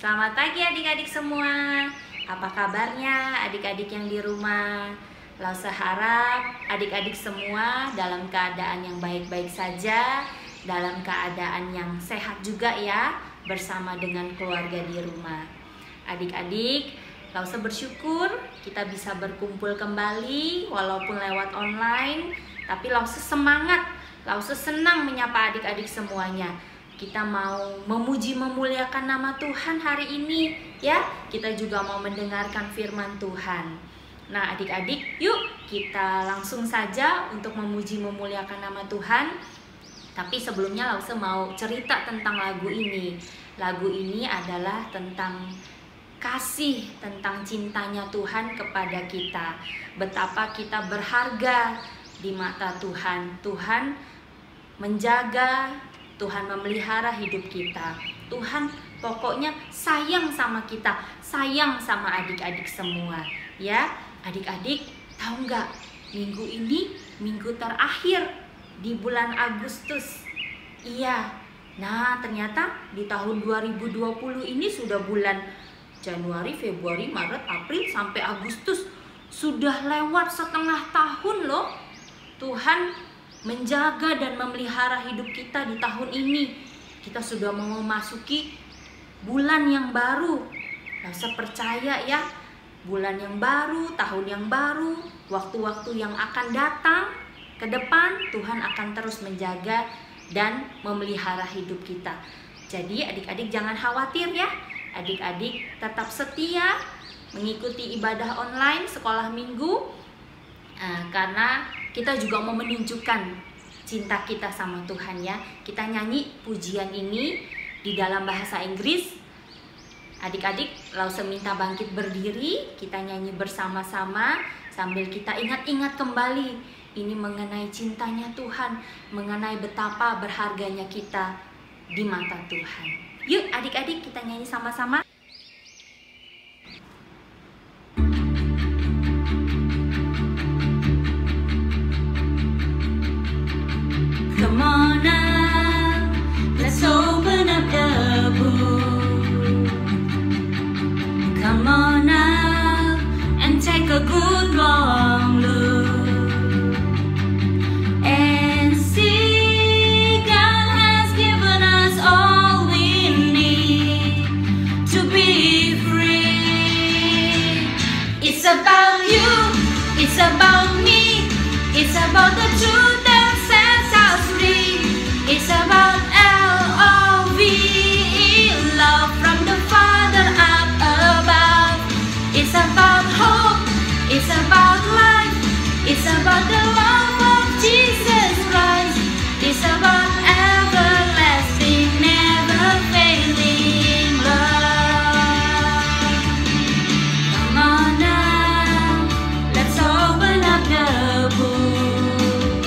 Selamat pagi adik-adik semua. Apa kabarnya adik-adik yang di rumah? Lause harap adik-adik semua dalam keadaan yang baik-baik saja, dalam keadaan yang sehat juga ya, bersama dengan keluarga di rumah. Adik-adik, Lause bersyukur kita bisa berkumpul kembali walaupun lewat online, tapi Lause semangat, Lause senang menyapa adik-adik semuanya. Kita mau memuji memuliakan nama Tuhan hari ini ya. Kita juga mau mendengarkan firman Tuhan. Nah adik-adik, yuk kita langsung saja untuk memuji memuliakan nama Tuhan. Tapi sebelumnya Lause mau cerita tentang lagu ini. Lagu ini adalah tentang kasih, tentang cintanya Tuhan kepada kita. Betapa kita berharga di mata Tuhan. Tuhan menjaga, Tuhan memelihara hidup kita. Tuhan pokoknya sayang sama kita, sayang sama adik-adik semua. Ya, adik-adik tahu nggak? Minggu ini minggu terakhir di bulan Agustus. Iya. Nah, ternyata di tahun 2020 ini sudah bulan Januari, Februari, Maret, April sampai Agustus. Sudah lewat setengah tahun loh. Tuhan menjaga dan memelihara hidup kita di tahun ini. Kita sudah mau memasuki bulan yang baru. Lause percaya ya, bulan yang baru, tahun yang baru, waktu-waktu yang akan datang ke depan, Tuhan akan terus menjaga dan memelihara hidup kita. Jadi adik-adik jangan khawatir ya. Adik-adik tetap setia mengikuti ibadah online sekolah minggu, karena kita juga mau menunjukkan cinta kita sama Tuhan ya. Kita nyanyi pujian ini di dalam bahasa Inggris. Adik-adik, Lause minta bangkit berdiri, kita nyanyi bersama-sama sambil kita ingat-ingat kembali. Ini mengenai cintanya Tuhan, mengenai betapa berharganya kita di mata Tuhan. Yuk adik-adik kita nyanyi sama-sama. Come on now, let's open up the book. Come on now and take a good long look and see God has given us all we need to be free. It's about you, it's about me, it's about the truth that sets us free. It's about L-O-V-E, love from the Father up above. It's about hope, it's about life, it's about the love of Jesus Christ. It's about everlasting, never failing love. Come on now, let's open up the book.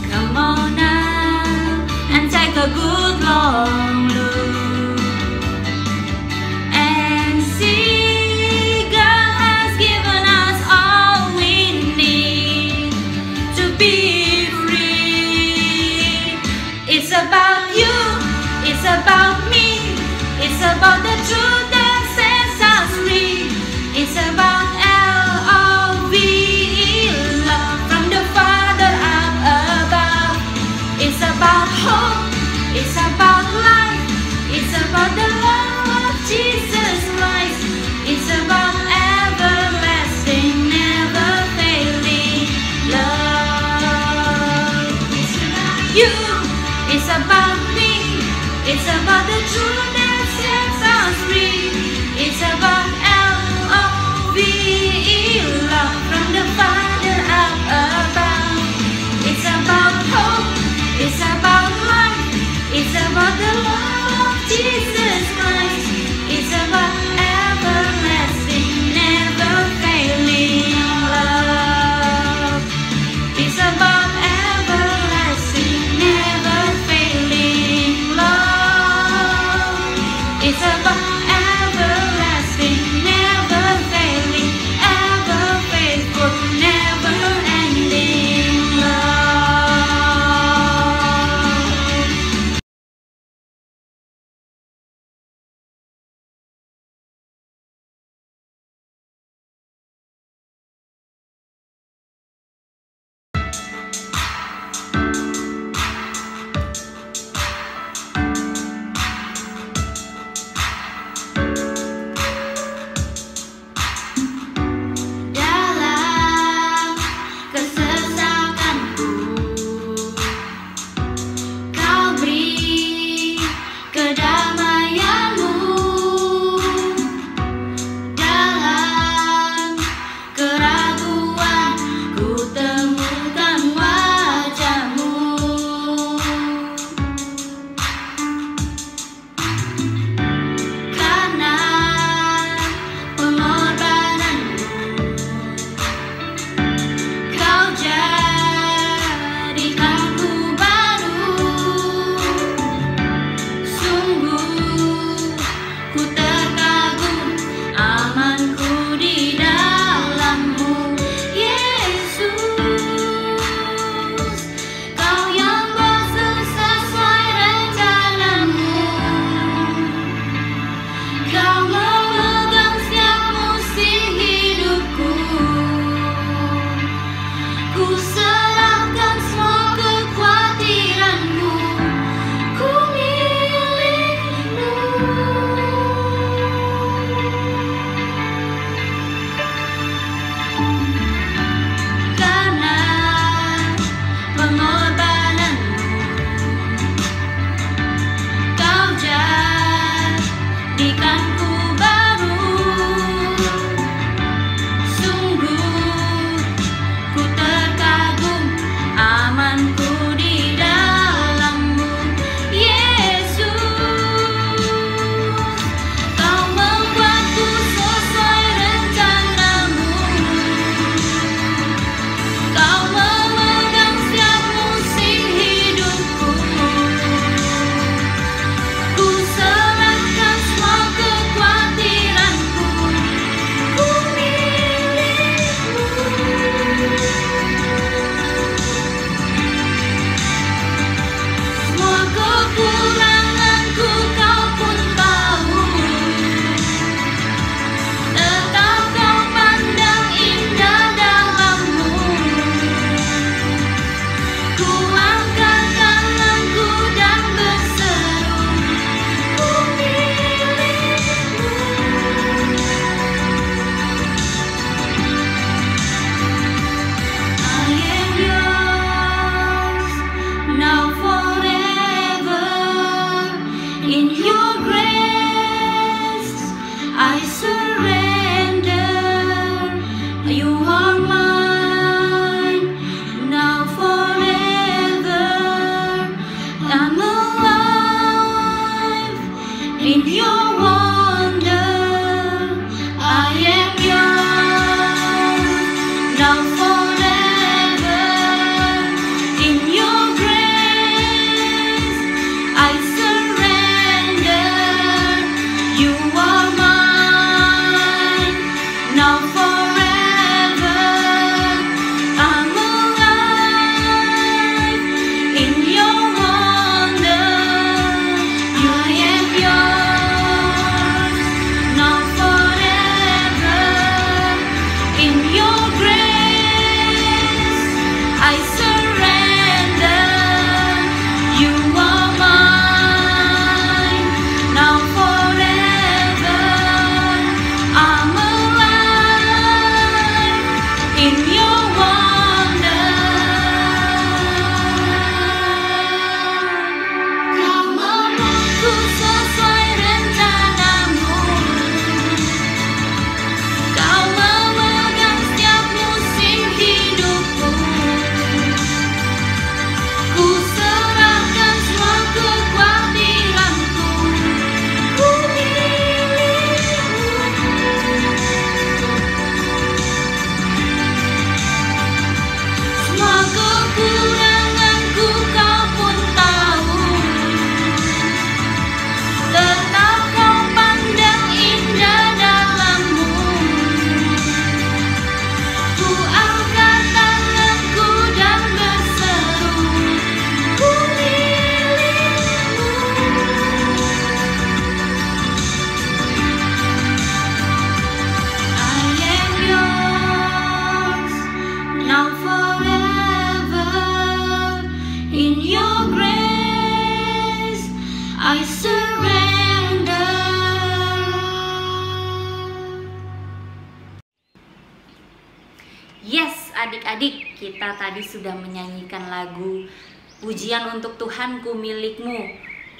Come on now and take a good long look and see God has given us all we need to be free. It's about you, it's about me, it's about the truth that sets us free. It's about L-O-V-E, love from the Father up above. It's about hope, it's about life, it's about the love of Jesus Christ. It's about everlasting, never failing love. It's about you, it's about me, it's about the truth that sets us free. It's about L-O-V-E, love from the Father up above. It's about hope, it's about life, it's about the love of Jesus Christ. It's about everlasting, never failing love. It's about everlasting, never failing love. It's about everlasting, never failing, ever failing. I'm alive in your wonder. I am yours now forever. In your grace I surrender. You are mine now forever. I'm alive in your wonder. I am yours now forever. In your grace I surrender. You are mine now forever. I'm alive in your wonder. Kau membuatku sesuai rencanamu. Kau memegang setiap musim hidupku. Ku serahkan semua kekhawatiranku. Ku milikmu. Semua kekuranganku kau pun tahu. Tetap kau pandang indah dalammu. Ku angkat tanganku dan berseru, ku milikmu. I am yours now forever. In your grace I surrender. Yes, adik-adik, kita tadi sudah menyanyikan lagu Pujian untuk Tuhanku Milikmu.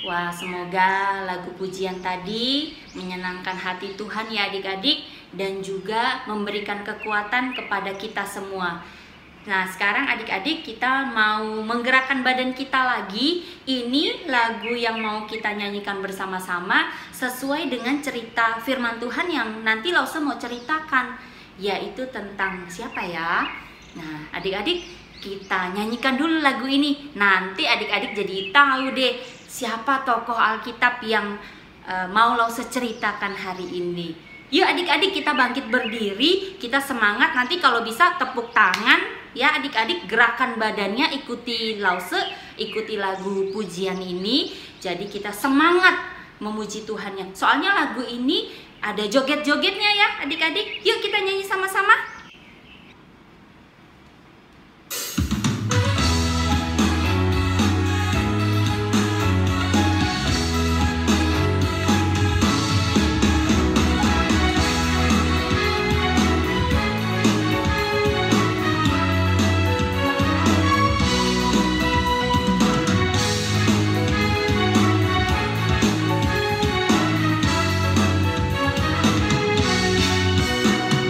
Wah, semoga lagu pujian tadi menyenangkan hati Tuhan ya adik-adik, dan juga memberikan kekuatan kepada kita semua. Nah, sekarang adik-adik kita mau menggerakkan badan kita lagi. Ini lagu yang mau kita nyanyikan bersama-sama sesuai dengan cerita firman Tuhan yang nanti Lause mau ceritakan, yaitu tentang siapa ya? Nah, adik-adik kita nyanyikan dulu lagu ini. Nanti adik-adik jadi tahu deh siapa tokoh Alkitab yang mau Lause ceritakan hari ini. Yuk adik-adik kita bangkit berdiri, kita semangat. Nanti kalau bisa tepuk tangan ya adik-adik, gerakan badannya, ikuti Lause, ikuti lagu pujian ini. Jadi kita semangat memuji Tuhan. Soalnya lagu ini ada joget-jogetnya ya adik-adik. Yuk kita nyanyi sama-sama.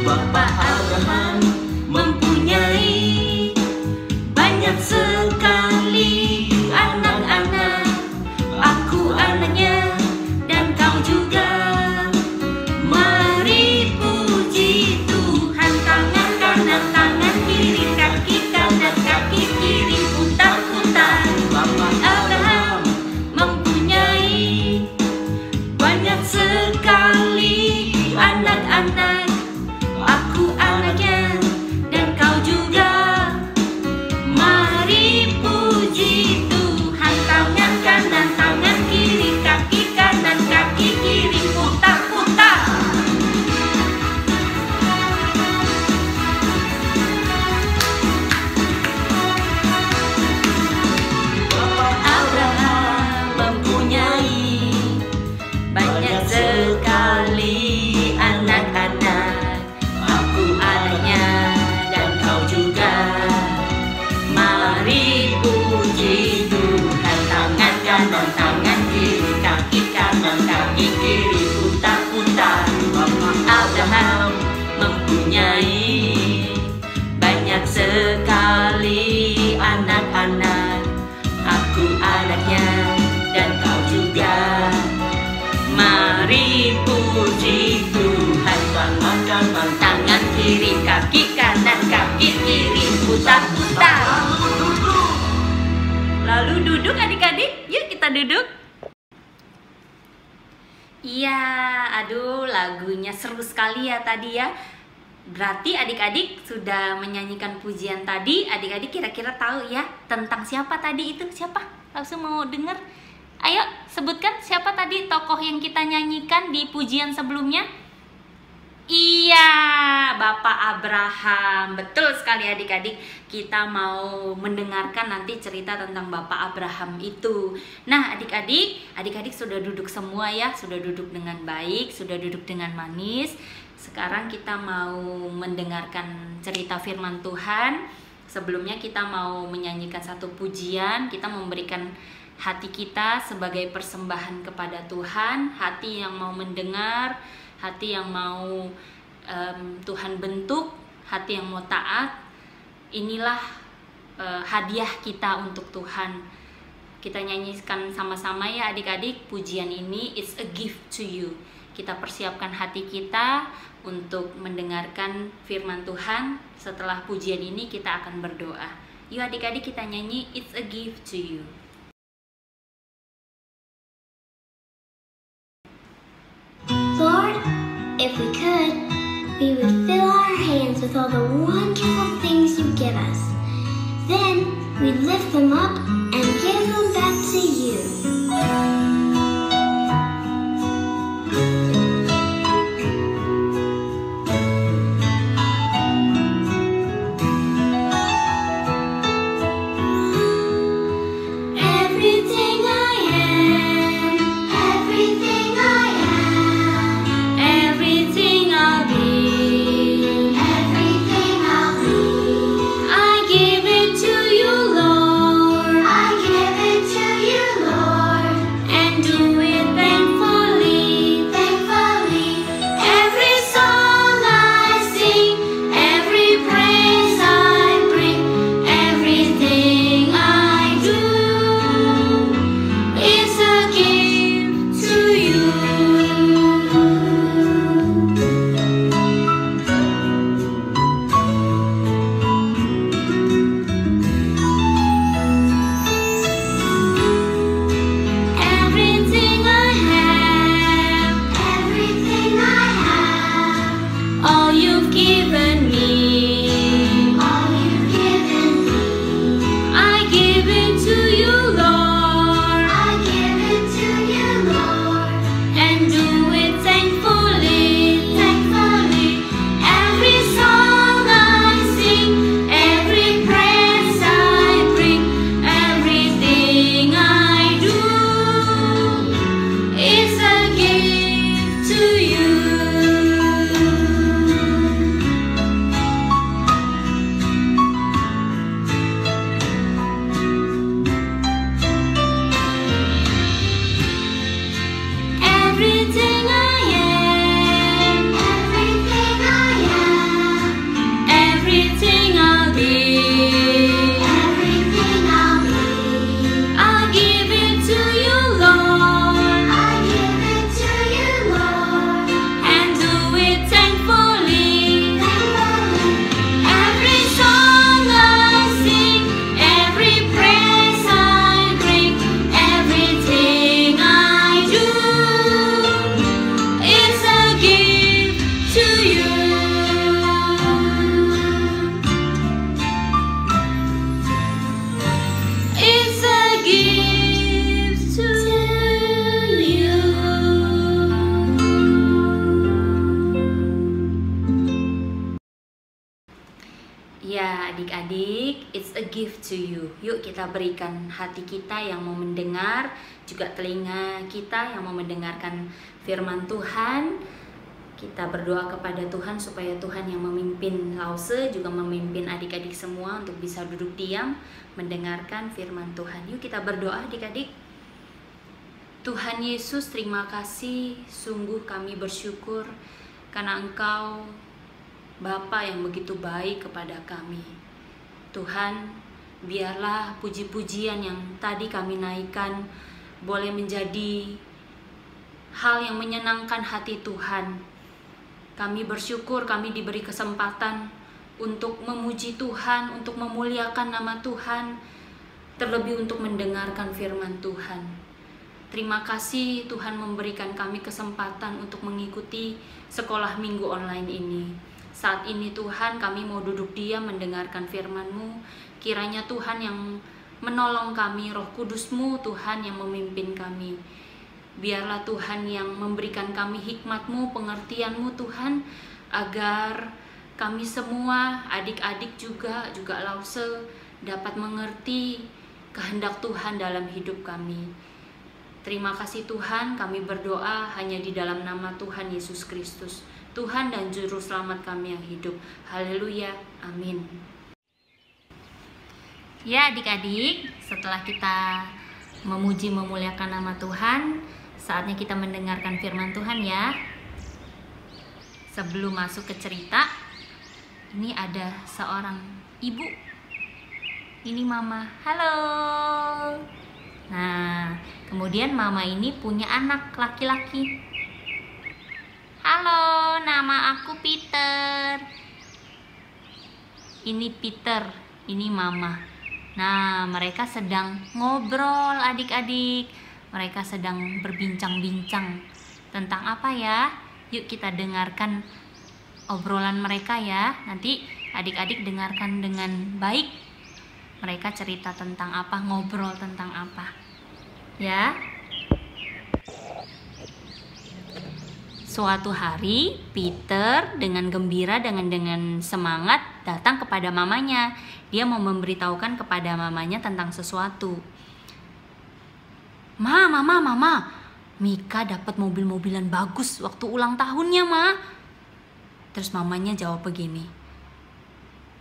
Bapa Abraham Lalu duduk adik-adik, yuk kita duduk. Iya, aduh lagunya seru sekali ya tadi ya. Berarti adik-adik sudah menyanyikan pujian tadi. Adik-adik kira-kira tahu ya tentang siapa tadi itu? Siapa? Langsung mau dengar? Ayo sebutkan siapa tadi tokoh yang kita nyanyikan di pujian sebelumnya? Iya, Bapak Abraham. Betul sekali adik-adik. Kita mau mendengarkan nanti cerita tentang Bapak Abraham itu. Nah, adik-adik sudah duduk semua ya, sudah duduk dengan baik, sudah duduk dengan manis. Sekarang kita mau mendengarkan cerita firman Tuhan. Sebelumnya kita mau menyanyikan satu pujian, kita memberikan hati kita sebagai persembahan kepada Tuhan, hati yang mau mendengar, hati yang mau Tuhan bentuk, hati yang mau taat. Inilah hadiah kita untuk Tuhan. Kita nyanyikan sama-sama ya adik-adik pujian ini, It's a Gift to You. Kita persiapkan hati kita untuk mendengarkan firman Tuhan. Setelah pujian ini kita akan berdoa. Yuk adik-adik kita nyanyi It's a Gift to You. Lord, if we could, we would fill our hands with all the wonderful things you give us. Then we'd lift them up and give them back to you. adik-adik, it's a gift to you. Yuk kita berikan hati kita yang mau mendengar, juga telinga kita yang mau mendengarkan firman Tuhan. Kita berdoa kepada Tuhan supaya Tuhan yang memimpin Lause juga memimpin adik-adik semua untuk bisa duduk diam mendengarkan firman Tuhan. Yuk kita berdoa adik-adik. Tuhan Yesus, terima kasih, sungguh kami bersyukur karena Engkau Bapa yang begitu baik kepada kami. Tuhan, biarlah puji-pujian yang tadi kami naikkan boleh menjadi hal yang menyenangkan hati Tuhan. Kami bersyukur kami diberi kesempatan untuk memuji Tuhan, untuk memuliakan nama Tuhan. terlebih untuk mendengarkan firman Tuhan. Terima kasih Tuhan memberikan kami kesempatan untuk mengikuti sekolah minggu online ini. Saat ini Tuhan, kami mau duduk diam mendengarkan firman-Mu. Kiranya Tuhan yang menolong kami, Roh Kudus-Mu Tuhan yang memimpin kami. Biarlah Tuhan yang memberikan kami hikmat-Mu, pengertian-Mu Tuhan, agar kami semua, adik-adik juga Lause, dapat mengerti kehendak Tuhan dalam hidup kami. Terima kasih Tuhan, kami berdoa hanya di dalam nama Tuhan Yesus Kristus, Tuhan dan Juru Selamat kami yang hidup. Haleluya, amin. Ya adik-adik, setelah kita memuji memuliakan nama Tuhan, saatnya kita mendengarkan firman Tuhan ya. Sebelum masuk ke cerita, ini ada seorang ibu. Ini mama, halo. Nah, kemudian mama ini punya anak laki-laki. Halo, nama aku Peter. Ini Peter, ini mama. Nah, mereka sedang ngobrol adik-adik. Mereka sedang berbincang-bincang tentang apa ya? Yuk kita dengarkan obrolan mereka ya. Nanti adik-adik dengarkan dengan baik. Mereka cerita tentang apa, ngobrol tentang apa. Ya. Suatu hari, Peter dengan gembira, dengan semangat datang kepada mamanya. Dia mau memberitahukan kepada mamanya tentang sesuatu. Mama, Mika dapat mobil-mobilan bagus waktu ulang tahunnya, Ma. Terus mamanya jawab begini,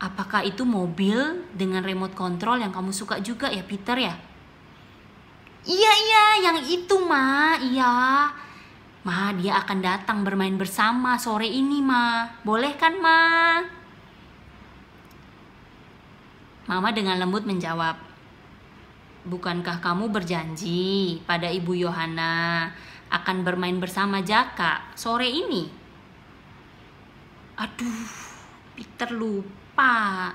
apakah itu mobil dengan remote control yang kamu suka juga ya, Peter ya? Iya, yang itu, Ma. Iya. Ma, dia akan datang bermain bersama sore ini, Ma. Boleh kan, Ma? Mama dengan lembut menjawab, bukankah kamu berjanji pada Ibu Yohana akan bermain bersama Jaka sore ini? Aduh, Peter lupa.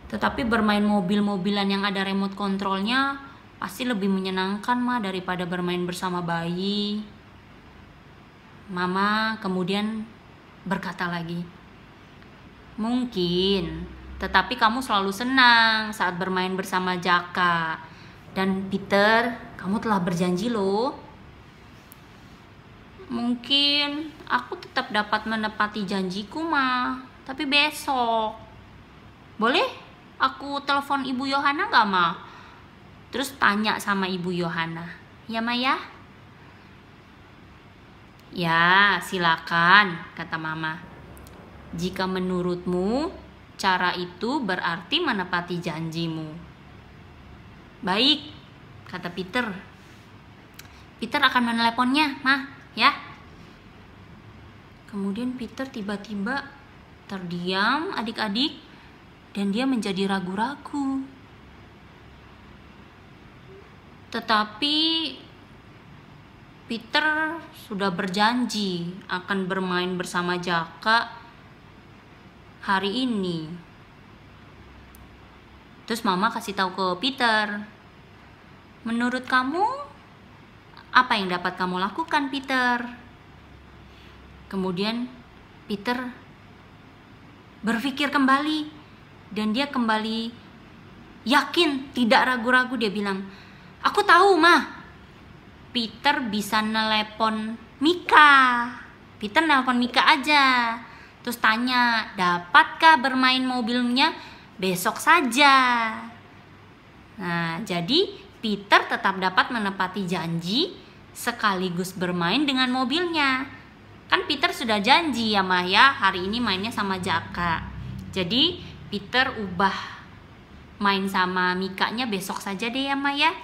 Tetapi bermain mobil-mobilan yang ada remote kontrolnya pasti lebih menyenangkan, Ma, daripada bermain bersama bayi. Mama kemudian berkata lagi, mungkin, tetapi kamu selalu senang saat bermain bersama Jaka. Dan Peter, kamu telah berjanji loh. Mungkin aku tetap dapat menepati janjiku, Ma, tapi besok. Boleh aku telepon Ibu Yohana gak, Ma? Terus tanya sama Ibu Yohana. Ya, Ma ya? Ya, silakan, kata Mama. Jika menurutmu cara itu berarti menepati janjimu. Baik, kata Peter. Peter akan meneleponnya, Ma, ya. Kemudian Peter tiba-tiba terdiam adik-adik dan dia menjadi ragu-ragu. Tetapi Peter sudah berjanji akan bermain bersama Jaka hari ini. Terus Mama kasih tahu ke Peter, menurut kamu apa yang dapat kamu lakukan, Peter? Kemudian Peter berpikir kembali dan dia kembali yakin, tidak ragu-ragu. Dia bilang, aku tahu, Ma. Peter bisa nelepon Mika. Peter nelpon Mika aja. Terus tanya, dapatkah bermain mobilnya besok saja? Nah, jadi Peter tetap dapat menepati janji sekaligus bermain dengan mobilnya. Kan Peter sudah janji ya, Ma ya, hari ini mainnya sama Jaka. Jadi Peter ubah main sama Mikanya besok saja deh ya, Ma ya.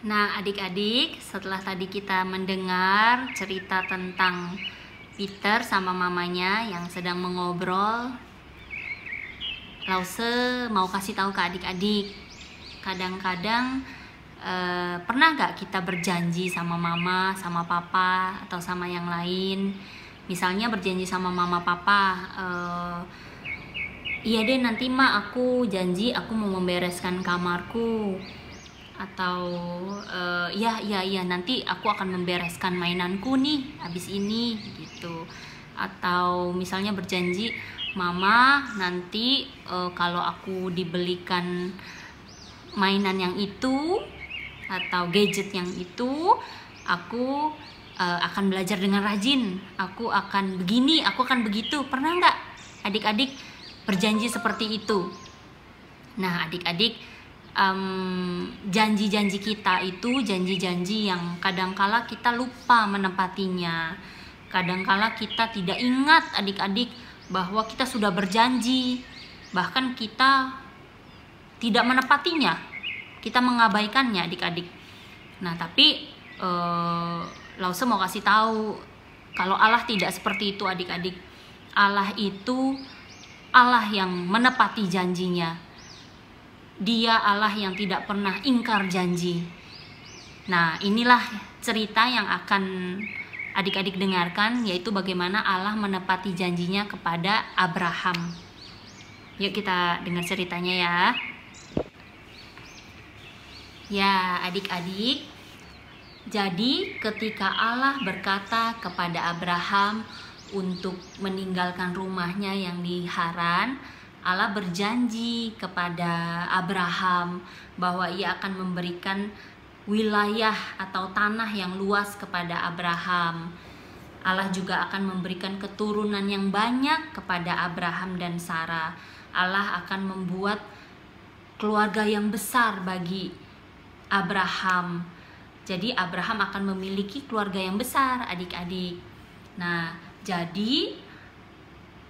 Nah adik-adik, setelah tadi kita mendengar cerita tentang Peter sama mamanya yang sedang mengobrol, Lause mau kasih tahu ke adik-adik, kadang-kadang pernah gak kita berjanji sama mama, sama papa, atau sama yang lain? Misalnya berjanji sama mama papa, iya deh nanti Ma, aku janji aku mau membereskan kamarku. Atau ya nanti aku akan membereskan mainanku nih habis ini gitu. Atau misalnya berjanji, Mama nanti kalau aku dibelikan mainan yang itu atau gadget yang itu, aku akan belajar dengan rajin, aku akan begini, aku akan begitu. Pernah nggak adik-adik berjanji seperti itu? Nah adik-adik, janji-janji kita itu janji-janji yang kadangkala kita lupa menepatinya. Kadangkala kita tidak ingat adik-adik bahwa kita sudah berjanji, bahkan kita tidak menepatinya, kita mengabaikannya adik-adik. Nah tapi Lause mau kasih tahu kalau Allah tidak seperti itu adik-adik. Allah itu Allah yang menepati janjinya. Dia Allah yang tidak pernah ingkar janji. Nah inilah cerita yang akan adik-adik dengarkan, yaitu bagaimana Allah menepati janjinya kepada Abraham. Yuk kita dengar ceritanya ya. Ya adik-adik, jadi ketika Allah berkata kepada Abraham untuk meninggalkan rumahnya yang di Haran, Allah berjanji kepada Abraham bahwa ia akan memberikan wilayah atau tanah yang luas kepada Abraham. Allah juga akan memberikan keturunan yang banyak kepada Abraham dan Sarah. Allah akan membuat keluarga yang besar bagi Abraham. Jadi Abraham akan memiliki keluarga yang besar adik-adik. Nah jadi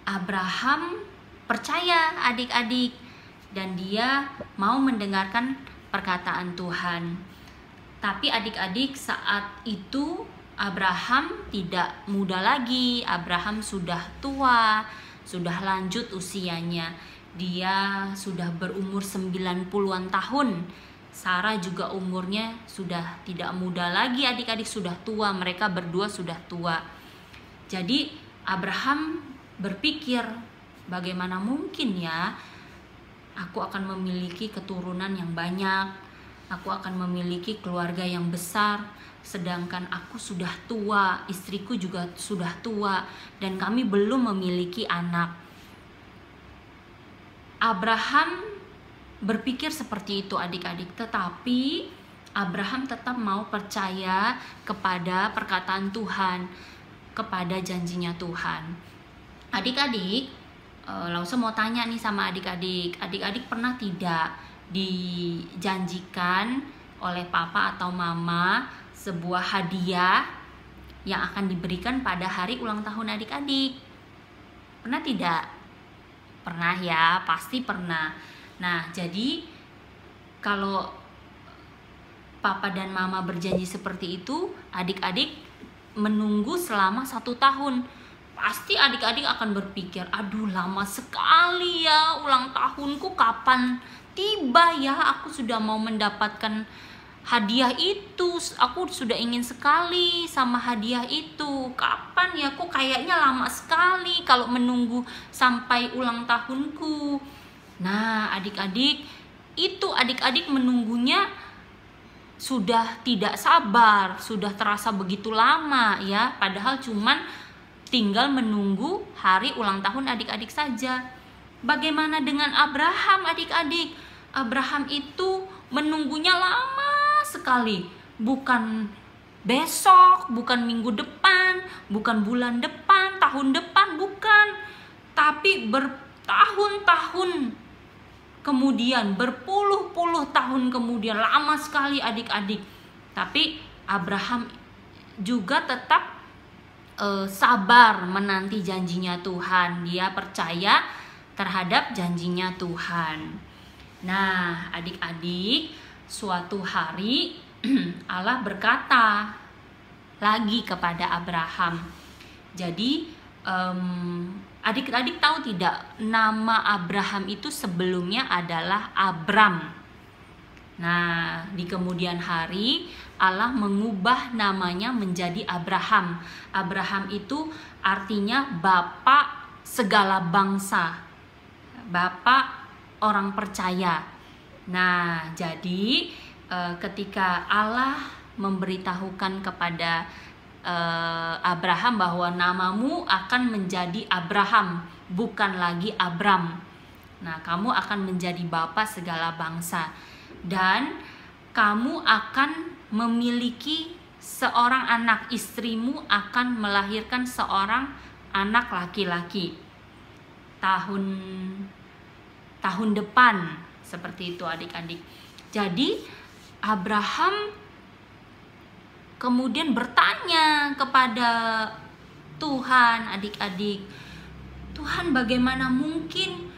Abraham percaya adik-adik, dan dia mau mendengarkan perkataan Tuhan. Tapi adik-adik, saat itu Abraham tidak muda lagi. Abraham sudah tua, sudah lanjut usianya. Dia sudah berumur 90-an tahun. Sarah juga umurnya sudah tidak muda lagi adik-adik, sudah tua. Mereka berdua sudah tua. Jadi Abraham berpikir, bagaimana mungkin ya aku akan memiliki keturunan yang banyak, aku akan memiliki keluarga yang besar, sedangkan aku sudah tua, istriku juga sudah tua, dan kami belum memiliki anak. Abraham berpikir seperti itu adik-adik, tetapi Abraham tetap mau percaya kepada perkataan Tuhan, kepada janjinya Tuhan. Adik-adik, Lause mau tanya nih sama adik-adik. Adik-adik pernah tidak dijanjikan oleh papa atau mama sebuah hadiah yang akan diberikan pada hari ulang tahun adik-adik? Pernah tidak? Pernah ya, pasti pernah. Nah, jadi kalau papa dan mama berjanji seperti itu, adik-adik menunggu selama 1 tahun. Pasti adik-adik akan berpikir, aduh lama sekali ya ulang tahunku, kapan tiba ya aku sudah mau mendapatkan hadiah itu, aku sudah ingin sekali sama hadiah itu, kapan ya, kok kayaknya lama sekali kalau menunggu sampai ulang tahunku. Nah adik-adik, itu adik-adik menunggunya sudah tidak sabar, sudah terasa begitu lama ya, padahal cuman tinggal menunggu hari ulang tahun adik-adik saja. Bagaimana dengan Abraham adik-adik? Abraham itu menunggunya lama sekali, bukan besok, bukan minggu depan, bukan bulan depan, tahun depan, bukan, tapi bertahun-tahun kemudian, berpuluh-puluh tahun kemudian, lama sekali adik-adik. Tapi Abraham juga tetap sabar menanti janjinya Tuhan. Dia percaya terhadap janjinya Tuhan. Nah adik-adik, suatu hari Allah berkata lagi kepada Abraham. Jadi adik-adik tahu tidak, nama Abraham itu sebelumnya adalah Abram. Nah di kemudian hari Allah mengubah namanya menjadi Abraham. Abraham itu artinya bapak segala bangsa. Bapa orang percaya. Nah, jadi ketika Allah memberitahukan kepada Abraham bahwa namamu akan menjadi Abraham, bukan lagi Abram. Nah, kamu akan menjadi bapa segala bangsa, dan kamu akan memiliki seorang anak, istrimu akan melahirkan seorang anak laki-laki tahun depan, seperti itu adik-adik. Jadi Abraham kemudian bertanya kepada Tuhan, adik-adik, Tuhan, bagaimana mungkin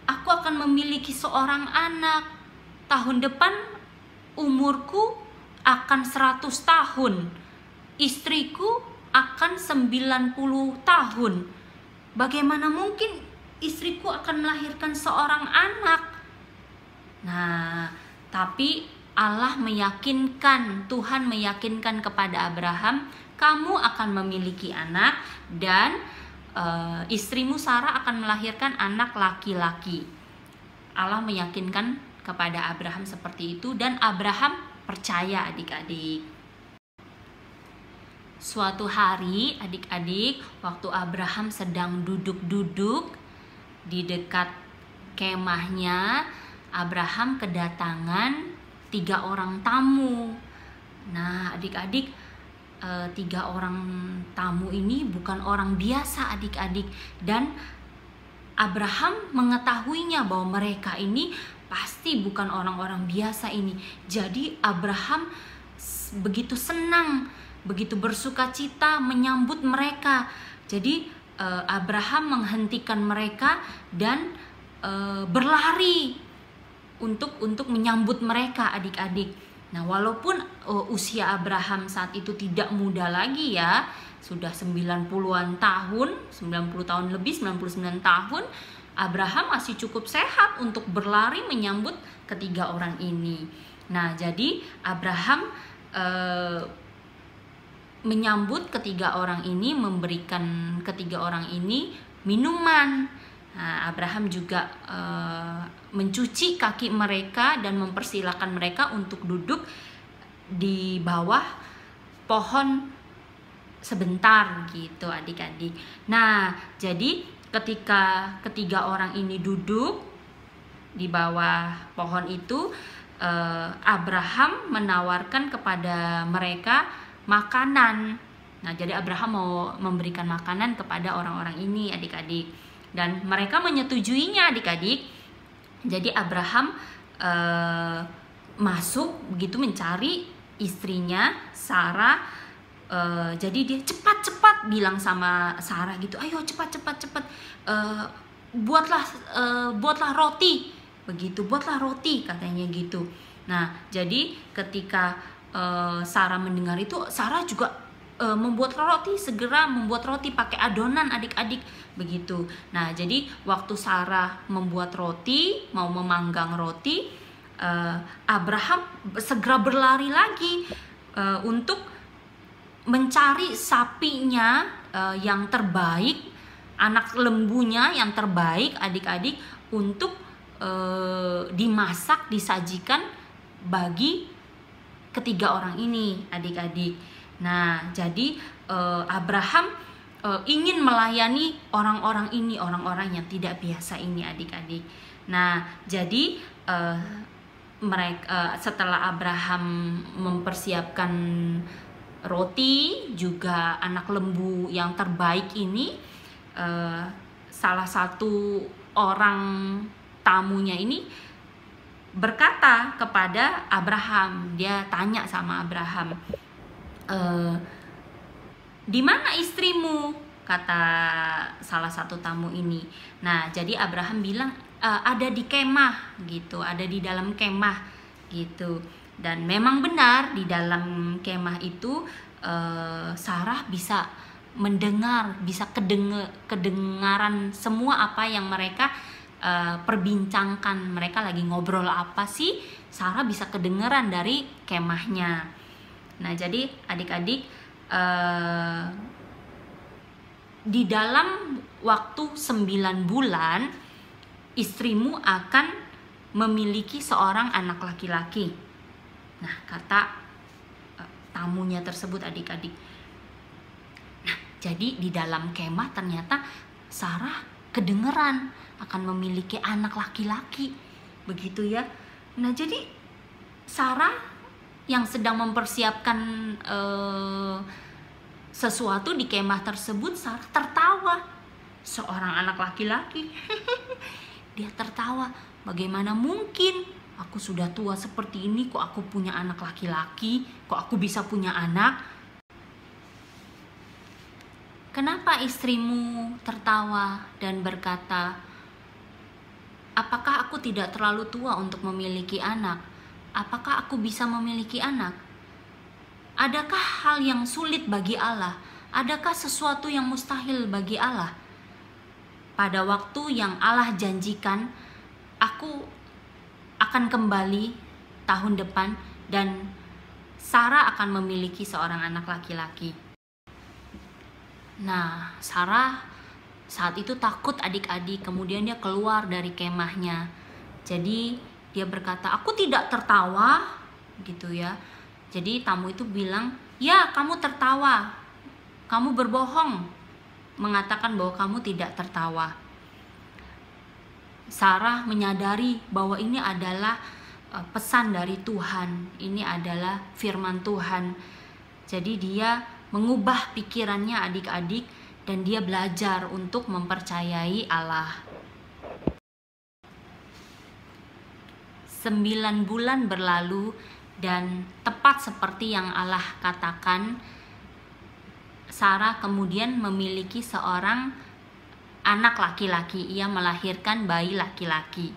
aku akan memiliki seorang anak? Tahun depan umurku akan 100 tahun, istriku akan 90 tahun. Bagaimana mungkin istriku akan melahirkan seorang anak? Nah, tapi Allah meyakinkan, Tuhan meyakinkan kepada Abraham, kamu akan memiliki anak dan istrimu Sarah akan melahirkan anak laki-laki. Allah meyakinkan kepada Abraham seperti itu, dan Abraham percaya, adik-adik. Suatu hari, adik-adik, waktu Abraham sedang duduk-duduk di dekat kemahnya, Abraham kedatangan 3 orang tamu. Nah, adik-adik, 3 orang tamu ini bukan orang biasa, adik-adik, dan Abraham mengetahuinya bahwa mereka ini pasti bukan orang-orang biasa ini. Jadi Abraham begitu senang, begitu bersuka cita menyambut mereka. Jadi Abraham menghentikan mereka dan berlari untuk menyambut mereka, adik-adik. Nah, walaupun usia Abraham saat itu tidak muda lagi ya, sudah 90-an tahun, 90 tahun lebih, 99 tahun, Abraham masih cukup sehat untuk berlari menyambut ketiga orang ini. Nah, jadi Abraham menyambut ketiga orang ini, memberikan ketiga orang ini minuman. Nah, Abraham juga mencuci kaki mereka dan mempersilahkan mereka untuk duduk di bawah pohon sebentar gitu, adik-adik. Nah, jadi ketika ketiga orang ini duduk di bawah pohon itu, Abraham menawarkan kepada mereka makanan. Nah, jadi Abraham mau memberikan makanan kepada orang-orang ini, adik-adik, dan mereka menyetujuinya, adik-adik. Jadi Abraham masuk begitu mencari istrinya Sarah. Jadi dia cepat-cepat bilang sama Sarah gitu, ayo cepat, buatlah roti, begitu, buatlah roti, katanya gitu. Nah, jadi ketika Sarah mendengar itu, Sarah juga membuat roti, segera membuat roti pakai adonan, adik-adik, begitu. Nah, jadi waktu Sarah membuat roti, mau memanggang roti, Abraham segera berlari lagi untuk mencari sapinya yang terbaik, anak lembunya yang terbaik, adik-adik, untuk dimasak, disajikan bagi ketiga orang ini, adik-adik. Nah, jadi Abraham ingin melayani orang-orang ini, orang-orang yang tidak biasa ini, adik-adik. Nah, jadi mereka setelah Abraham mempersiapkan roti juga anak lembu yang terbaik ini, salah satu orang tamunya ini berkata kepada Abraham, dia tanya sama Abraham, di mana istrimu? Kata salah satu tamu ini. Nah, jadi Abraham bilang, ada di kemah gitu, ada di dalam kemah gitu. Dan memang benar, di dalam kemah itu Sarah bisa mendengar, bisa kedengaran semua apa yang mereka perbincangkan. Mereka lagi ngobrol apa sih, Sarah bisa kedengaran dari kemahnya. Nah, jadi adik-adik, di dalam waktu 9 bulan istrimu akan memiliki seorang anak laki-laki. Nah, kata tamunya tersebut, adik-adik. Nah, jadi di dalam kemah ternyata Sarah kedengeran akan memiliki anak laki-laki, begitu ya. Nah, jadi Sarah yang sedang mempersiapkan sesuatu di kemah tersebut, Sarah tertawa. Seorang anak laki-laki. Dia tertawa, bagaimana mungkin aku sudah tua seperti ini, kok aku punya anak laki-laki, kok aku bisa punya anak. Kenapa istrimu tertawa dan berkata, apakah aku tidak terlalu tua untuk memiliki anak? Apakah aku bisa memiliki anak? Adakah hal yang sulit bagi Allah? Adakah sesuatu yang mustahil bagi Allah? Pada waktu yang Allah janjikan, aku akan kembali tahun depan dan Sarah akan memiliki seorang anak laki-laki. Nah, Sarah saat itu takut, adik-adik. Kemudian dia keluar dari kemahnya. Jadi dia berkata, aku tidak tertawa, gitu ya. Jadi tamu itu bilang, ya kamu tertawa, kamu berbohong, mengatakan bahwa kamu tidak tertawa. Sarah menyadari bahwa ini adalah pesan dari Tuhan, ini adalah firman Tuhan. Jadi dia mengubah pikirannya, adik-adik, dan dia belajar untuk mempercayai Allah. 9 bulan berlalu dan tepat seperti yang Allah katakan, Sarah kemudian memiliki seorang anak laki-laki. Ia melahirkan bayi laki-laki.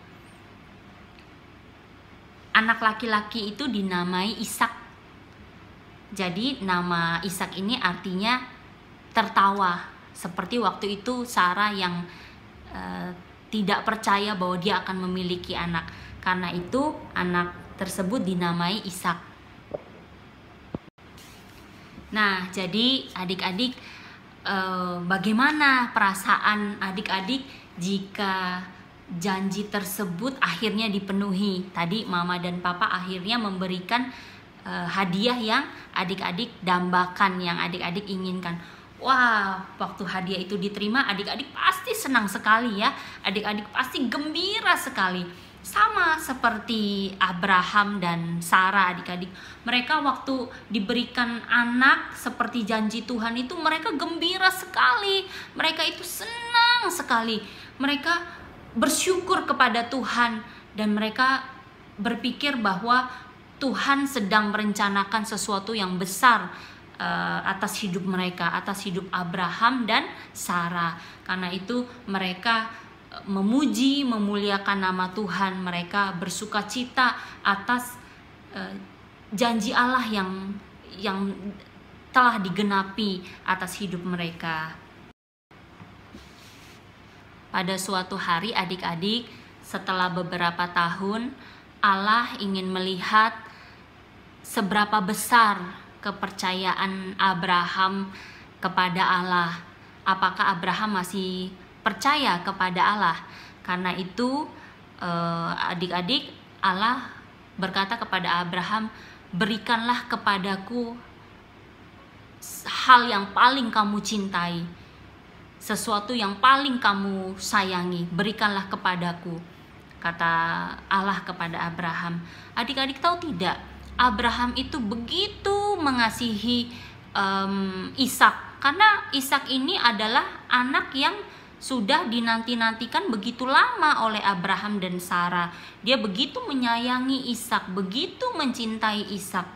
Anak laki-laki itu dinamai Ishak. Jadi nama Ishak ini artinya tertawa. Seperti waktu itu Sarah yang tidak percaya bahwa dia akan memiliki anak. Karena itu anak tersebut dinamai Ishak. Nah, jadi adik-adik, bagaimana perasaan adik-adik jika janji tersebut akhirnya dipenuhi? Tadi mama dan papa akhirnya memberikan hadiah yang adik-adik dambakan, yang adik-adik inginkan. Wah, waktu hadiah itu diterima, adik-adik pasti senang sekali ya. Adik-adik pasti gembira sekali. Sama seperti Abraham dan Sarah, adik-adik. Mereka waktu diberikan anak seperti janji Tuhan itu, mereka gembira sekali. Mereka itu senang sekali. Mereka bersyukur kepada Tuhan. Dan mereka berpikir bahwa Tuhan sedang merencanakan sesuatu yang besar atas hidup mereka, atas hidup Abraham dan Sarah. Karena itu mereka memuji, memuliakan nama Tuhan. Mereka bersukacita atas janji Allah yang telah digenapi atas hidup mereka. Pada suatu hari, adik-adik, setelah beberapa tahun, Allah ingin melihat seberapa besar kepercayaan Abraham kepada Allah. Apakah Abraham masih percaya kepada Allah? Karena itu adik-adik, Allah berkata kepada Abraham, berikanlah kepadaku hal yang paling kamu cintai, sesuatu yang paling kamu sayangi, berikanlah kepadaku, kata Allah kepada Abraham. Adik-adik tahu tidak, Abraham itu begitu mengasihi Ishak, karena Ishak ini adalah anak yang sudah dinanti-nantikan begitu lama oleh Abraham dan Sarah. Dia begitu menyayangi Ishak, begitu mencintai Ishak.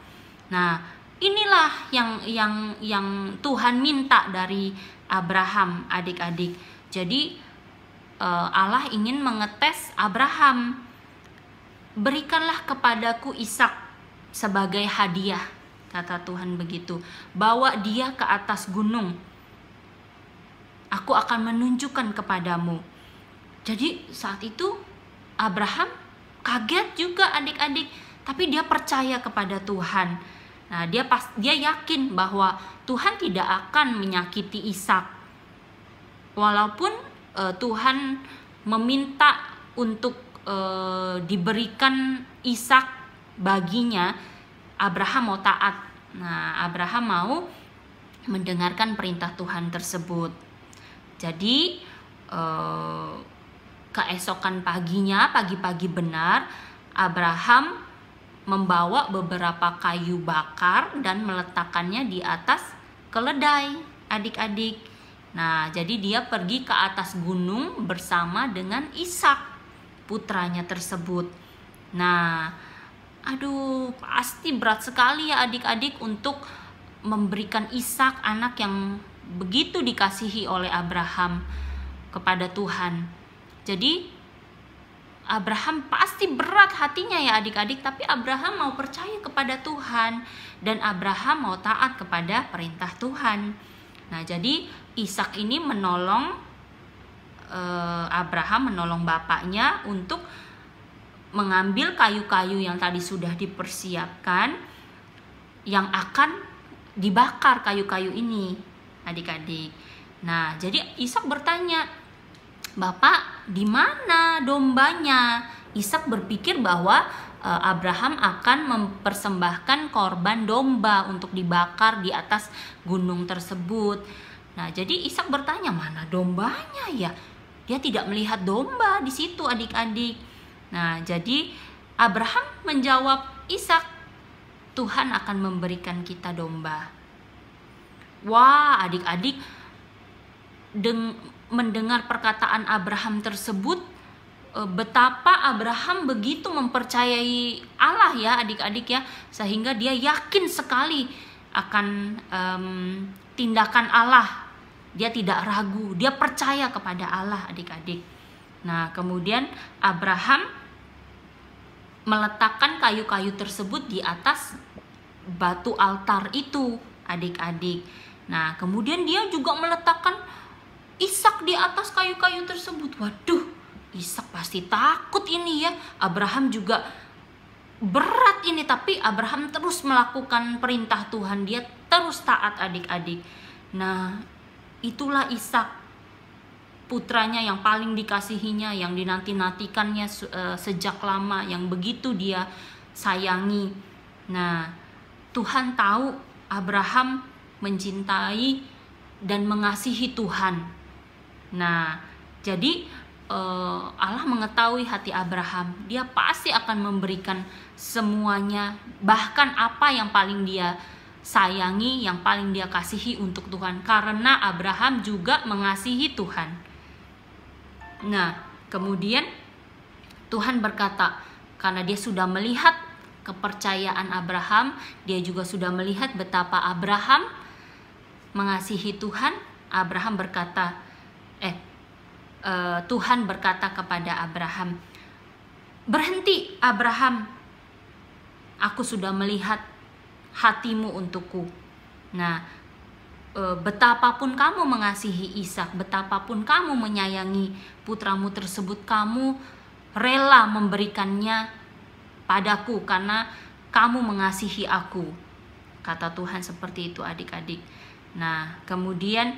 Nah, inilah yang Tuhan minta dari Abraham, adik-adik. Jadi Allah ingin mengetes Abraham. Berikanlah kepadaku Ishak sebagai hadiah, kata Tuhan begitu. Bawa dia ke atas gunung. Aku akan menunjukkan kepadamu. Jadi saat itu Abraham kaget juga, adik-adik, tapi dia percaya kepada Tuhan. Nah, dia yakin bahwa Tuhan tidak akan menyakiti Ishak. Walaupun Tuhan meminta untuk diberikan Ishak baginya, Abraham mau taat. Nah, Abraham mau mendengarkan perintah Tuhan tersebut. Jadi keesokan paginya, pagi-pagi benar, Abraham membawa beberapa kayu bakar dan meletakkannya di atas keledai, adik-adik. Nah, jadi dia pergi ke atas gunung bersama dengan Ishak, putranya tersebut. Nah, aduh, pasti berat sekali ya adik-adik untuk memberikan Ishak, anak yang begitu dikasihi oleh Abraham, kepada Tuhan. Jadi Abraham pasti berat hatinya ya adik-adik, tapi Abraham mau percaya kepada Tuhan dan Abraham mau taat kepada perintah Tuhan. Nah, jadi Ishak ini menolong Abraham, menolong bapaknya untuk mengambil kayu-kayu yang tadi sudah dipersiapkan yang akan dibakar, kayu-kayu ini, adik-adik. Nah, jadi Ishak bertanya, "Bapak, di mana dombanya?" Ishak berpikir bahwa Abraham akan mempersembahkan korban domba untuk dibakar di atas gunung tersebut. Nah, jadi Ishak bertanya, "Mana dombanya ya?" Dia tidak melihat domba di situ, adik-adik. Nah, jadi Abraham menjawab Ishak, "Tuhan akan memberikan kita domba." Wah, adik-adik, mendengar perkataan Abraham tersebut, betapa Abraham begitu mempercayai Allah ya adik-adik ya, sehingga dia yakin sekali akan tindakan Allah. Dia tidak ragu, dia percaya kepada Allah, adik-adik. Nah, kemudian Abraham meletakkan kayu-kayu tersebut di atas batu altar itu, adik-adik. Nah, kemudian dia juga meletakkan Ishak di atas kayu-kayu tersebut. Waduh, Ishak pasti takut ini ya. Abraham juga berat ini, tapi Abraham terus melakukan perintah Tuhan. Dia terus taat, adik-adik. Nah, itulah Ishak, putranya yang paling dikasihinya, yang dinanti-nantikannya sejak lama, yang begitu dia sayangi. Nah, Tuhan tahu Abraham mencintai dan mengasihi Tuhan. Nah, jadi Allah mengetahui hati Abraham. Dia pasti akan memberikan semuanya, bahkan apa yang paling dia sayangi, yang paling dia kasihi untuk Tuhan, karena Abraham juga mengasihi Tuhan. Nah, kemudian Tuhan berkata, karena dia sudah melihat kepercayaan Abraham, dia juga sudah melihat betapa Abraham mengasihi Tuhan. Abraham berkata, Tuhan berkata kepada Abraham, "Berhenti Abraham, aku sudah melihat hatimu untukku." Nah, betapapun kamu mengasihi Ishak, betapapun kamu menyayangi putramu tersebut, kamu rela memberikannya padaku karena kamu mengasihi aku, kata Tuhan seperti itu, adik-adik. Nah, kemudian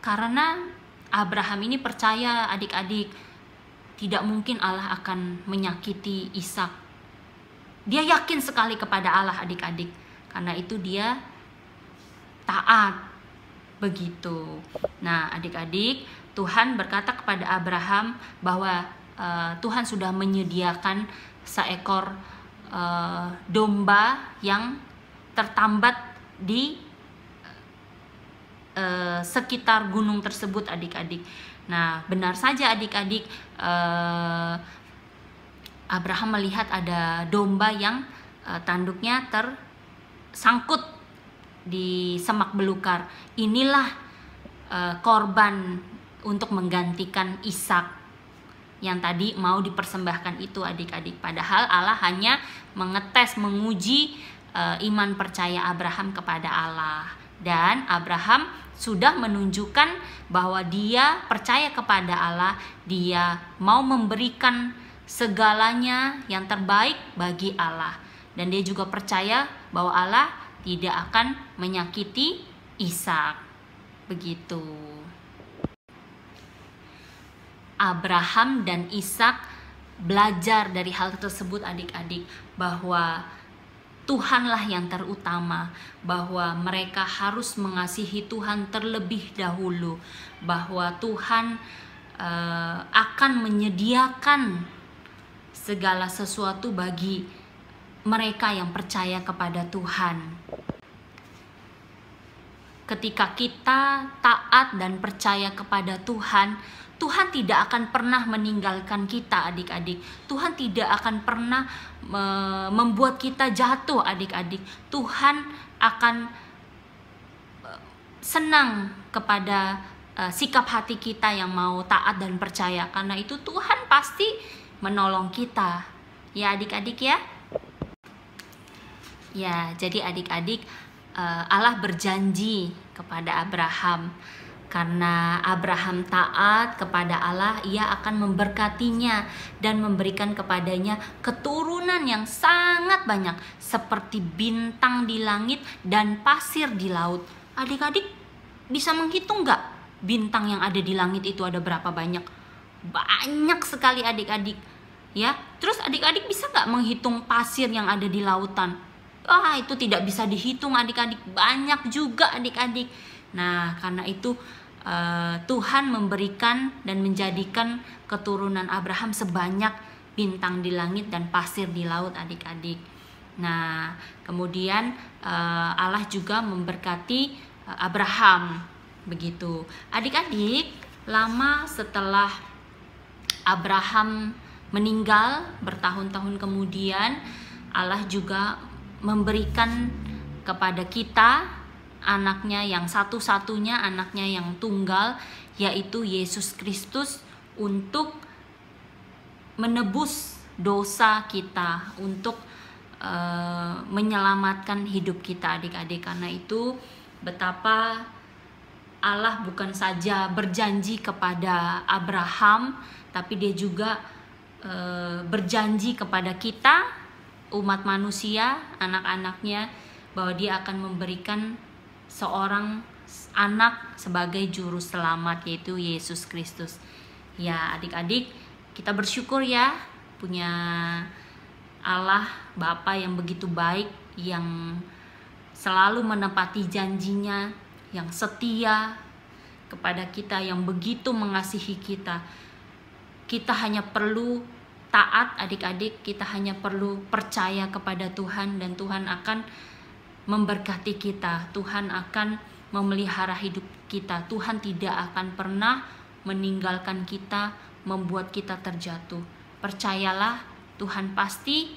karena Abraham ini percaya, adik-adik, tidak mungkin Allah akan menyakiti Ishak. Dia yakin sekali kepada Allah, adik-adik. Karena itu dia taat. Begitu. Nah, adik-adik, Tuhan berkata kepada Abraham bahwa Tuhan sudah menyediakan seekor domba yang tertambat di sekitar gunung tersebut, adik-adik. Nah, benar saja adik-adik, Abraham melihat ada domba yang tanduknya tersangkut di semak belukar. Inilah korban untuk menggantikan Ishak yang tadi mau dipersembahkan itu, adik-adik. Padahal Allah hanya mengetes, menguji iman percaya Abraham kepada Allah. Dan Abraham sudah menunjukkan bahwa dia percaya kepada Allah, dia mau memberikan segalanya yang terbaik bagi Allah. Dan dia juga percaya bahwa Allah tidak akan menyakiti Ishak. Begitu. Abraham dan Ishak belajar dari hal tersebut adik-adik, bahwa Tuhanlah yang terutama, bahwa mereka harus mengasihi Tuhan terlebih dahulu, bahwa Tuhan akan menyediakan segala sesuatu bagi mereka yang percaya kepada Tuhan. Ketika kita taat dan percaya kepada Tuhan, Tuhan tidak akan pernah meninggalkan kita adik-adik. Tuhan tidak akan pernah membuat kita jatuh adik-adik. Tuhan akan senang kepada sikap hati kita yang mau taat dan percaya. Karena itu Tuhan pasti menolong kita. Ya adik-adik ya. Ya, jadi adik-adik, Allah berjanji kepada Abraham. Karena Abraham taat kepada Allah, Ia akan memberkatinya dan memberikan kepadanya keturunan yang sangat banyak, seperti bintang di langit dan pasir di laut. Adik-adik bisa menghitung nggak bintang yang ada di langit itu ada berapa banyak? Banyak sekali adik-adik. Ya, terus adik-adik bisa nggak menghitung pasir yang ada di lautan? Itu tidak bisa dihitung adik-adik, banyak juga adik-adik. Nah, karena itu Tuhan memberikan dan menjadikan keturunan Abraham sebanyak bintang di langit dan pasir di laut adik-adik. Nah, kemudian Allah juga memberkati Abraham, begitu. Adik-adik, lama setelah Abraham meninggal, bertahun-tahun kemudian Allah juga memberikan kepada kita anaknya yang satu-satunya, anaknya yang tunggal, yaitu Yesus Kristus, untuk menebus dosa kita, untuk menyelamatkan hidup kita adik-adik. Karena itu betapa Allah bukan saja berjanji kepada Abraham, tapi Dia juga berjanji kepada kita, umat manusia, anak-anaknya, bahwa Dia akan memberikan seorang anak sebagai juru selamat, yaitu Yesus Kristus. Ya adik-adik, kita bersyukur ya punya Allah Bapa yang begitu baik, yang selalu menepati janjinya, yang setia kepada kita, yang begitu mengasihi kita. Kita hanya perlu taat adik-adik, kita hanya perlu percaya kepada Tuhan, dan Tuhan akan memberkati kita. Tuhan akan memelihara hidup kita. Tuhan tidak akan pernah meninggalkan kita, membuat kita terjatuh. Percayalah, Tuhan pasti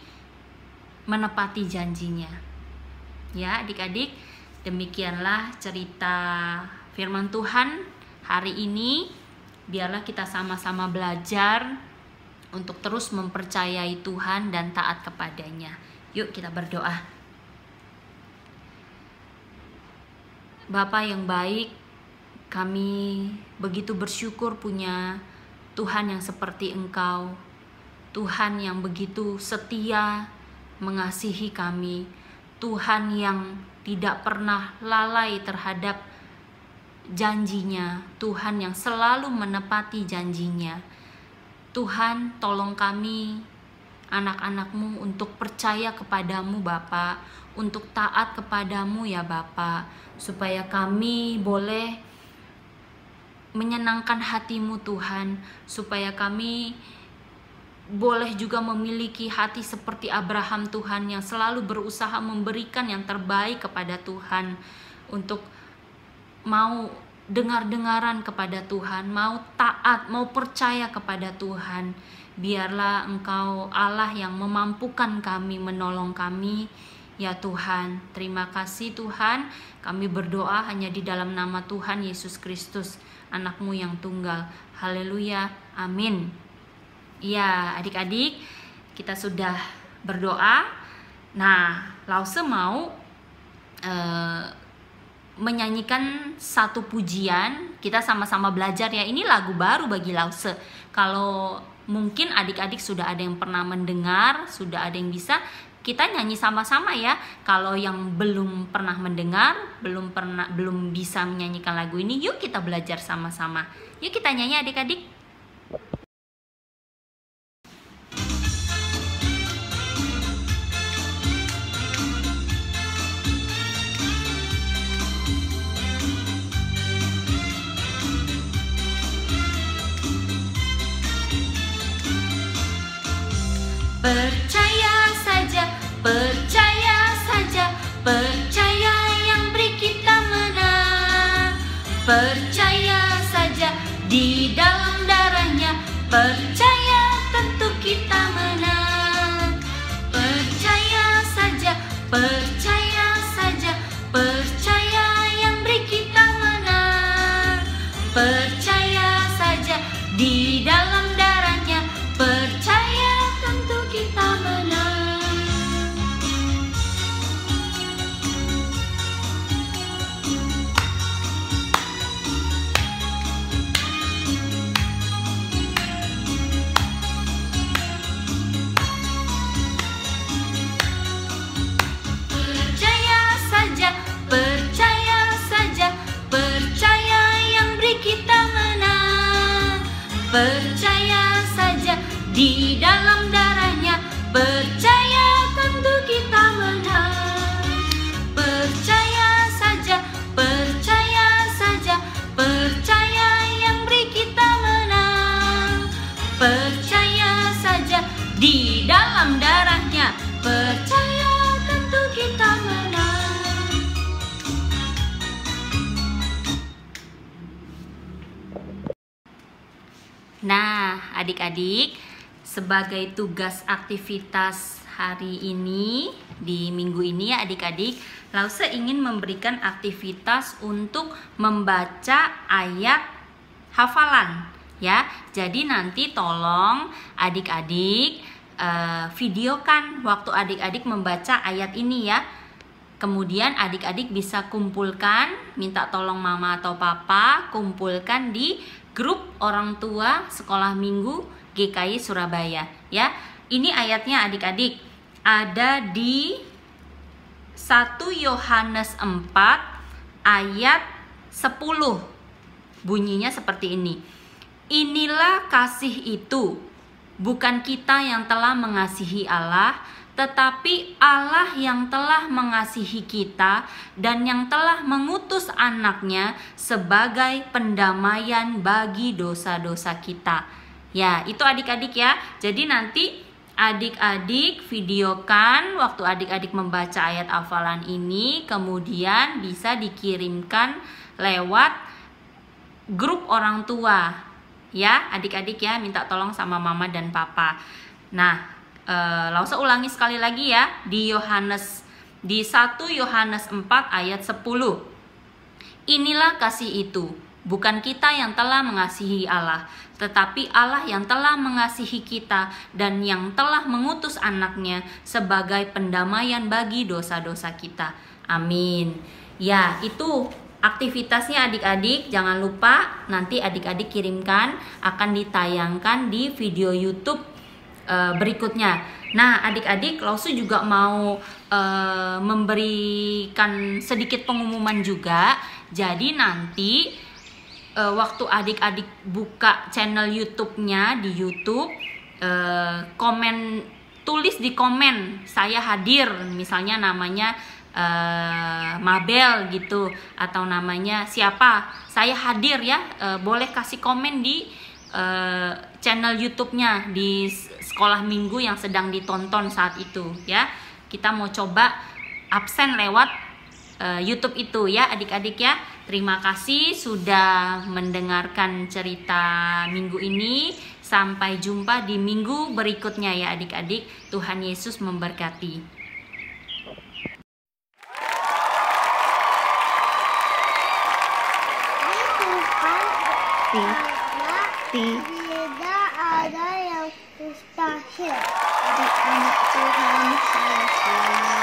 menepati janjinya. Ya adik-adik, demikianlah cerita firman Tuhan hari ini. Biarlah kita sama-sama belajar untuk terus mempercayai Tuhan dan taat kepadanya. Yuk kita berdoa. Bapa yang baik, kami begitu bersyukur punya Tuhan yang seperti Engkau. Tuhan yang begitu setia mengasihi kami. Tuhan yang tidak pernah lalai terhadap janjinya. Tuhan yang selalu menepati janjinya. Tuhan, tolong kami, anak-anak-Mu, untuk percaya kepadamu Bapa, untuk taat kepadamu ya Bapa, supaya kami boleh menyenangkan hati-Mu Tuhan, supaya kami boleh juga memiliki hati seperti Abraham Tuhan, yang selalu berusaha memberikan yang terbaik kepada Tuhan, untuk mau dengar-dengaran kepada Tuhan, mau taat, mau percaya kepada Tuhan. Biarlah Engkau Allah yang memampukan kami, menolong kami ya Tuhan. Terima kasih Tuhan, kami berdoa hanya di dalam nama Tuhan Yesus Kristus, anak-Mu yang tunggal. Haleluya, amin. Ya adik-adik, kita sudah berdoa. Nah, Lause mau menyanyikan satu pujian. Kita sama-sama belajar ya, ini lagu baru bagi Lause. Kalau mungkin adik-adik sudah ada yang pernah mendengar, sudah ada yang bisa, kita nyanyi sama-sama ya. Kalau yang belum pernah mendengar, belum bisa menyanyikan lagu ini, yuk kita belajar sama-sama. Yuk kita nyanyi adik-adik. Percaya saja, percaya saja, percaya yang beri kita menang. Percaya saja di dalam darahnya, percaya tentu kita menang. Percaya saja, percaya saja, percaya yang beri kita menang. Percaya saja di dalam darahnya, percaya tentu kita menang. Percaya saja, percaya saja, percaya yang beri kita menang. Percaya saja di dalam darahnya, percaya tentu kita menang. Percaya saja, percaya saja, percaya yang beri kita menang. Percaya saja di dalam darahnya, percaya tentu kita menang. Nah, adik-adik, sebagai tugas aktivitas hari ini, di minggu ini ya adik-adik, Lause ingin memberikan aktivitas untuk membaca ayat hafalan ya. Jadi nanti tolong adik-adik videokan waktu adik-adik membaca ayat ini ya. Kemudian adik-adik bisa kumpulkan, minta tolong mama atau papa kumpulkan di grup orang tua sekolah minggu GKI Surabaya ya. Ini ayatnya adik-adik ada di 1 Yohanes 4 ayat 10. Bunyinya seperti ini. Inilah kasih itu, bukan kita yang telah mengasihi Allah, tetapi Allah yang telah mengasihi kita dan yang telah mengutus anaknya sebagai pendamaian bagi dosa-dosa kita. Ya, itu adik-adik ya. Jadi nanti adik-adik videokan waktu adik-adik membaca ayat hafalan ini, kemudian bisa dikirimkan lewat grup orang tua. Ya, adik-adik ya, minta tolong sama mama dan papa. Nah, Lause ulangi sekali lagi ya, di 1 Yohanes 4 ayat 10. Inilah kasih itu, bukan kita yang telah mengasihi Allah, tetapi Allah yang telah mengasihi kita dan yang telah mengutus anaknya sebagai pendamaian bagi dosa-dosa kita. Amin. Ya, itu aktivitasnya adik-adik. Jangan lupa nanti adik-adik kirimkan, akan ditayangkan di video YouTube berikutnya. Nah, adik-adik, Lause juga mau memberikan sedikit pengumuman juga. Jadi nanti waktu adik-adik buka channel YouTube-nya di YouTube, tulis di komen saya hadir, misalnya namanya Mabel gitu, atau namanya siapa, saya hadir ya. Boleh kasih komen di channel YouTube-nya di sekolah minggu yang sedang ditonton saat itu ya. Kita mau coba absen lewat YouTube itu ya adik-adik ya. Terima kasih sudah mendengarkan cerita minggu ini. Sampai jumpa di minggu berikutnya ya adik-adik. Tuhan Yesus memberkati. Tidak ada yang mustahil. Jadi anak Tuhan saya selalu